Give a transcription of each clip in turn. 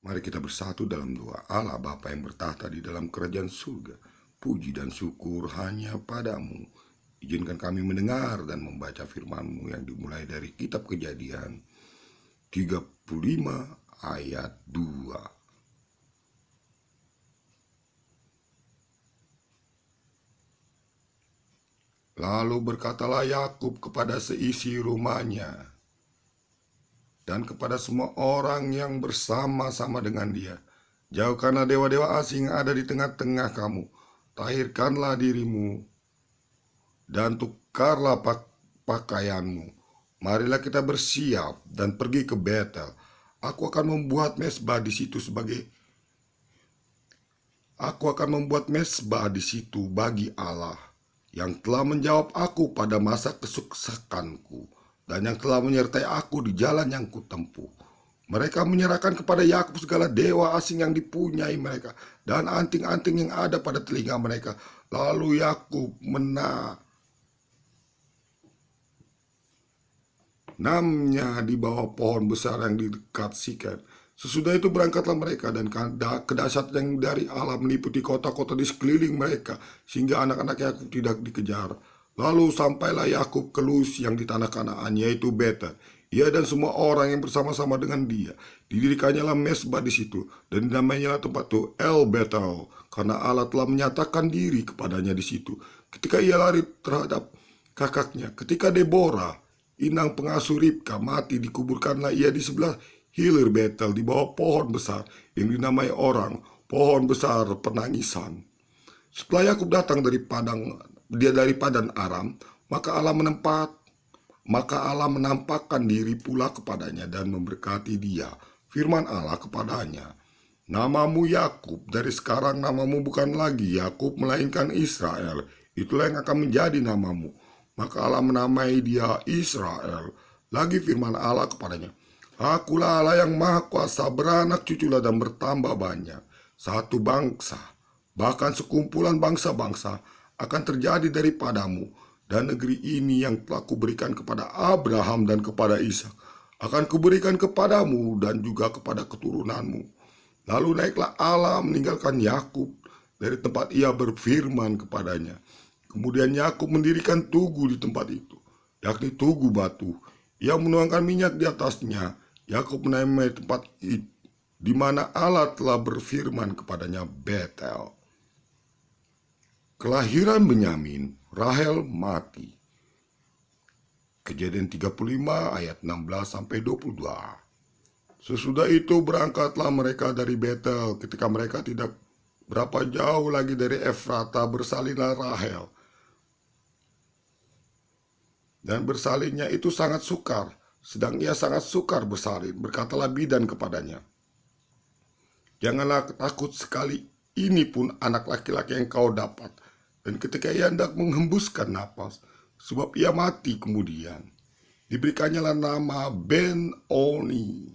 Mari kita bersatu dalam doa. Allah Bapa yang bertahta di dalam kerajaan surga, puji dan syukur hanya padamu. Izinkan kami mendengar dan membaca firman-Mu yang dimulai dari kitab Kejadian 35 ayat 2. Lalu berkatalah Yakub kepada seisi rumahnya dan kepada semua orang yang bersama-sama dengan dia, jauhkanlah dewa-dewa asing yang ada di tengah-tengah kamu, tahirkanlah dirimu dan tukarlah pakaianmu. Marilah kita bersiap dan pergi ke Betel. Aku akan membuat mesbah di situ bagi Allah yang telah menjawab aku pada masa kesuksesanku dan yang telah menyertai aku di jalan yang kutempuh. Mereka menyerahkan kepada Yakub segala dewa asing yang dipunyai mereka dan anting-anting yang ada pada telinga mereka. Lalu Yakub menanamnya di bawah pohon besar yang di dekat Sikem. Sesudah itu berangkatlah mereka, dan kedahsyatan yang dari Allah meliputi kota-kota di sekeliling mereka, sehingga anak-anak Yakub tidak dikejar. Lalu sampailah Yakub ke Luz yang di tanah Kanaan, yaitu Betel. Ia dan semua orang yang bersama-sama dengan dia. Didirikannya lah mesbah di situ, dan dinamainya tempat itu El Betel, karena Allah telah menyatakan diri kepadanya di situ. Ketika ia lari terhadap kakaknya, ketika Deborah, inang pengasuh Ribka, mati, dikuburkanlah ia di sebelah hilir Betel di bawah pohon besar yang dinamai orang pohon besar penangisan. Setelah Yakub datang dari Padan Aram, maka Allah menampakkan diri pula kepadanya dan memberkati dia. Firman Allah kepadanya, namamu Yakub, dari sekarang namamu bukan lagi Yakub melainkan Israel. Itulah yang akan menjadi namamu. Maka Allah menamai dia Israel. Lagi firman Allah kepadanya, Akulah Allah yang maha kuasa, beranak cuculah dan bertambah banyak. Satu bangsa, bahkan sekumpulan bangsa-bangsa akan terjadi daripadamu, dan negeri ini yang telah kuberikan kepada Abraham dan kepada Ishak akan kuberikan kepadamu dan juga kepada keturunanmu. Lalu naiklah Allah meninggalkan Yakub dari tempat ia berfirman kepadanya. Kemudian Yakub mendirikan tugu di tempat itu, yakni tugu batu. Ia menuangkan minyak di atasnya. Yakub menamai tempat itu di mana Allah telah berfirman kepadanya Betel. Kelahiran Benyamin, Rahel mati. Kejadian 35 ayat 16 sampai 22. Sesudah itu berangkatlah mereka dari Betel. Ketika mereka tidak berapa jauh lagi dari Efrata, bersalinlah Rahel. Dan bersalinnya itu sangat sukar. Sedang ia sangat sukar bersalin, berkatalah bidan kepadanya, janganlah takut, sekali ini pun anak laki-laki yang kau dapat. Dan ketika ia hendak menghembuskan napas, sebab ia mati kemudian, diberikannya lah nama Ben-Oni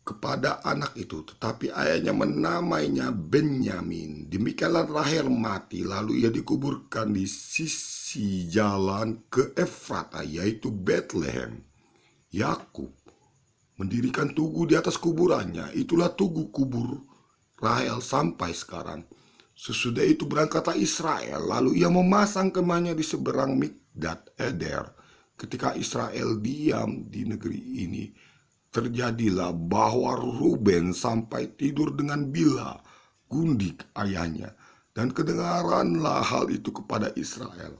kepada anak itu, tetapi ayahnya menamainya Benyamin. Demikianlah Rahel mati, lalu ia dikuburkan di sisi jalan ke Efrata, yaitu Bethlehem. Yakub mendirikan tugu di atas kuburannya, itulah tugu kubur Rahel sampai sekarang. Sesudah itu berangkatlah Israel, lalu ia memasang kemahnya di seberang Mikdat Eder. Ketika Israel diam di negeri ini, terjadilah bahwa Ruben sampai tidur dengan Bilha, gundik ayahnya, dan kedengaranlah hal itu kepada Israel.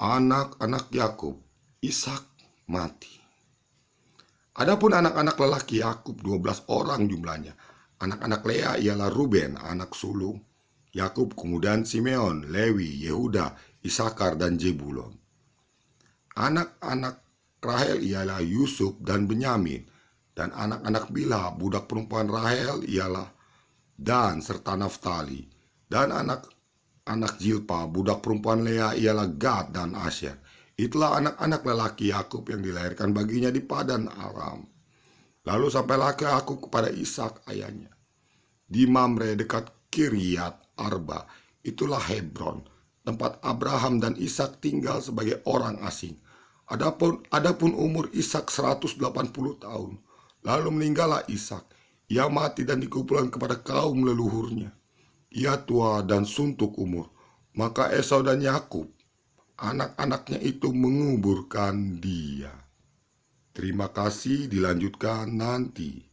Anak-anak Yakub, Ishak mati. Adapun anak-anak lelaki Yakub 12 orang jumlahnya. Anak-anak Lea ialah Ruben, anak sulung Yakub, kemudian Simeon, Lewi, Yehuda, Isakar, dan Zebulon. Anak-anak Rahel ialah Yusuf dan Benyamin, dan anak-anak Bilha, budak perempuan Rahel, ialah Dan serta Naftali, dan anak-anak Zilpa, budak perempuan Lea, ialah Gad dan Asher. Itulah anak-anak lelaki Yakub yang dilahirkan baginya di Padan Aram. Lalu sampailah Yakub kepada Ishak ayahnya di Mamre dekat Kiryat Arba. Itulah Hebron, tempat Abraham dan Ishak tinggal sebagai orang asing. Adapun umur Ishak 180 tahun. Lalu meninggallah Ishak. Ia mati dan dikuburkan kepada kaum leluhurnya. Ia tua dan suntuk umur. Maka Esau dan Yakub, anak-anaknya itu menguburkan dia. Terima kasih, dilanjutkan nanti.